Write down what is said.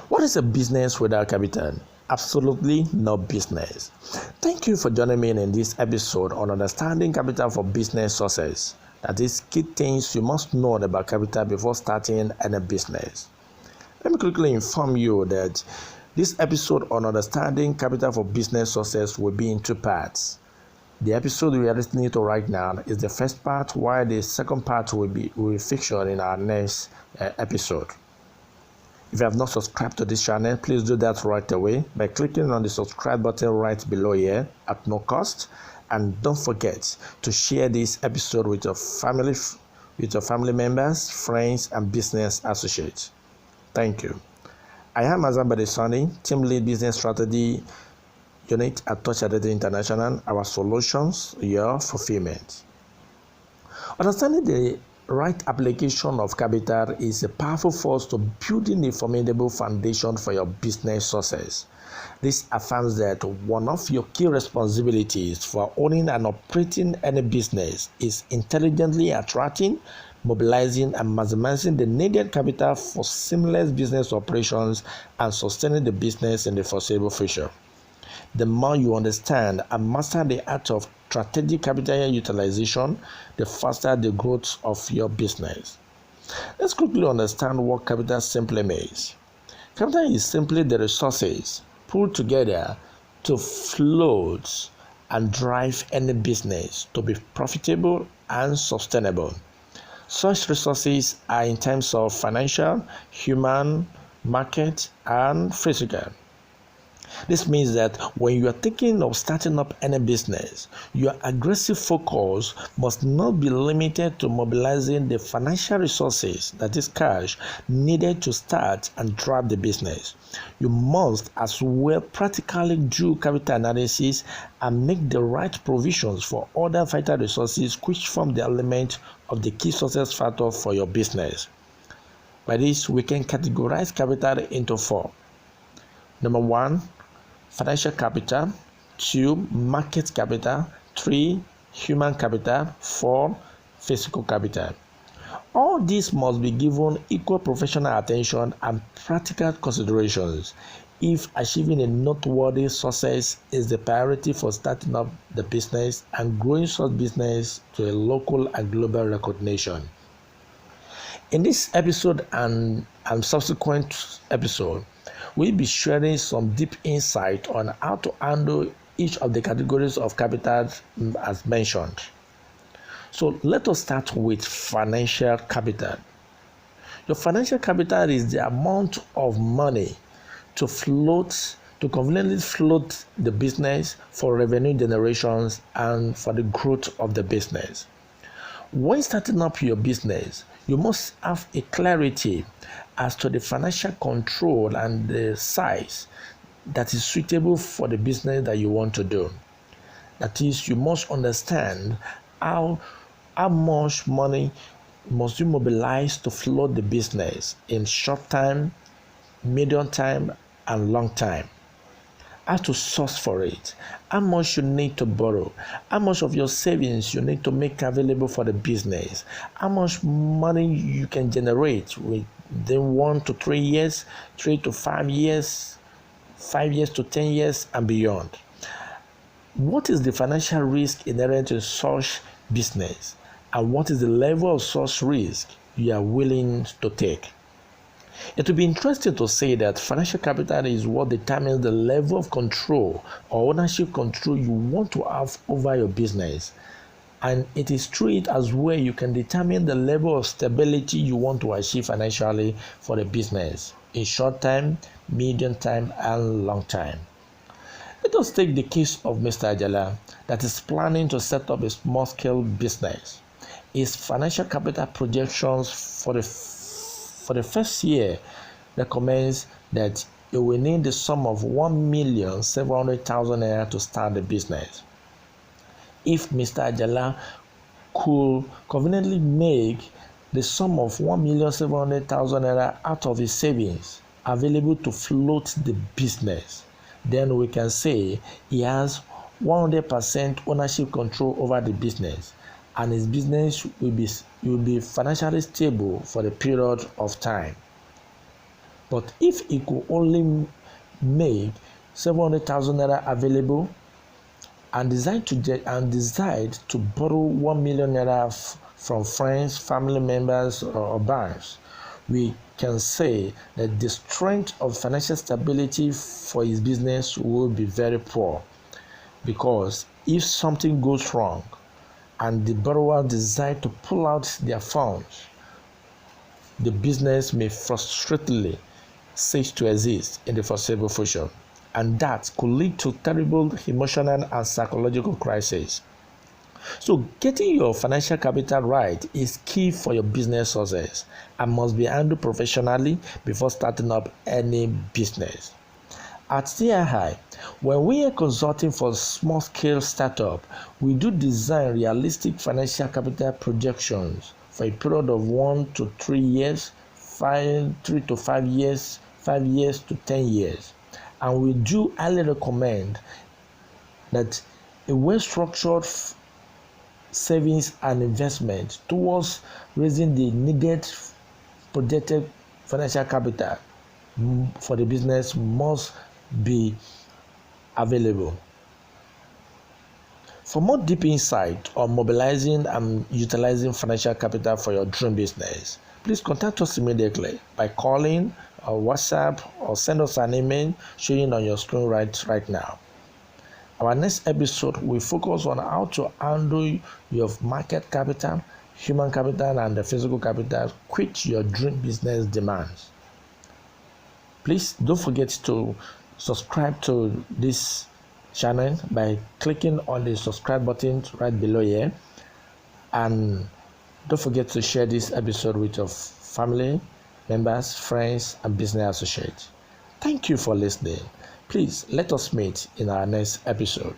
What is a business without capital? Absolutely no business. Thank you for joining me in this episode on understanding capital for business success. That is key things you must know about capital before starting any business. Let me quickly inform you that this episode on understanding capital for business success will be in two parts. The episode we are listening to right now is the first part, while the second part will feature in our next episode. If you have not subscribed to this channel, please do that right away by clicking on the subscribe button right below here at no cost. And don't forget to share this episode with your family members, friends, and business associates. Thank you. I am Azam Badesani, Team Lead Business Strategy Unit at Touch Identity International. Our solutions, your fulfillment. Understanding the right application of capital is a powerful force to building a formidable foundation for your business success. This affirms that one of your key responsibilities for owning and operating any business is intelligently attracting, mobilizing, and maximizing the needed capital for seamless business operations and sustaining the business in the foreseeable future. The more you understand and master the art of strategic capital utilization, the faster the growth of your business. Let's quickly understand what capital simply means. Capital is simply the resources pulled together to float and drive any business to be profitable and sustainable. Such resources are in terms of financial, human, market, and physical. This means that when you are thinking of starting up any business, your aggressive focus must not be limited to mobilizing the financial resources, that is cash, needed to start and drive the business. You must as well practically do capital analysis and make the right provisions for other vital resources which form the element of the key success factor for your business. By this, we can categorize capital into four. Number one, financial capital. 2, market capital. 3, human capital. 4, physical capital. All these must be given equal professional attention and practical considerations if achieving a noteworthy success is the priority for starting up the business and growing such business to a local and global recognition. In this episode and subsequent episode, we'll be sharing some deep insight on how to handle each of the categories of capital as mentioned. So let us start with financial capital. Your financial capital is the amount of money to conveniently float the business for revenue generations and for the growth of the business. When starting up your business, you must have a clarity as to the financial control and the size that is suitable for the business that you want to do. That is, you must understand how much money must you mobilize to float the business in short time, medium time, and long time. How to source for it, how much you need to borrow, how much of your savings you need to make available for the business, how much money you can generate within 1 to 3 years, 3 to 5 years, 5 years to 10 years, and beyond. What is the financial risk inherent in such business, and what is the level of such risk you are willing to take? It will be interesting to say that financial capital is what determines the level of control or ownership control you want to have over your business. And it is through it as well you can determine the level of stability you want to achieve financially for the business in short time, medium time, and long time. Let us take the case of Mr. Ajala that is planning to set up a small-scale business. His financial capital projections for the first year recommends that you will need the sum of 1,700,000 naira to start the business. If Mr. Ajala could conveniently make the sum of 1,700,000 naira out of his savings available to float the business, then we can say he has 100% ownership control over the business, and his business will be financially stable for the period of time. But if he could only make 700,000 naira available and decide to borrow 1 million naira from friends, family members, or banks, we can say that the strength of financial stability for his business will be very poor, because if something goes wrong and the borrower decide to pull out their funds, the business may frustratingly cease to exist in the foreseeable future, and that could lead to terrible emotional and psychological crises. So getting your financial capital right is key for your business success and must be handled professionally before starting up any business. At CII, when we are consulting for small-scale startup, we do design realistic financial capital projections for a period of 1 to 3 years, 3 to 5 years, 5 years to 10 years. And we do highly recommend that a well-structured savings and investment towards raising the needed projected financial capital for the business must be available. For more deep insight on mobilizing and utilizing financial capital for your dream business, please contact us immediately by calling or WhatsApp or send us an email showing on your screen right now. Our next episode will focus on how to handle your market capital, human capital, and the physical capital which your dream business demands. Please don't forget to subscribe to this channel by clicking on the subscribe button right below here, and don't forget to share this episode with your family members, friends, and business associates. Thank you for listening. Please let us meet in our next episode.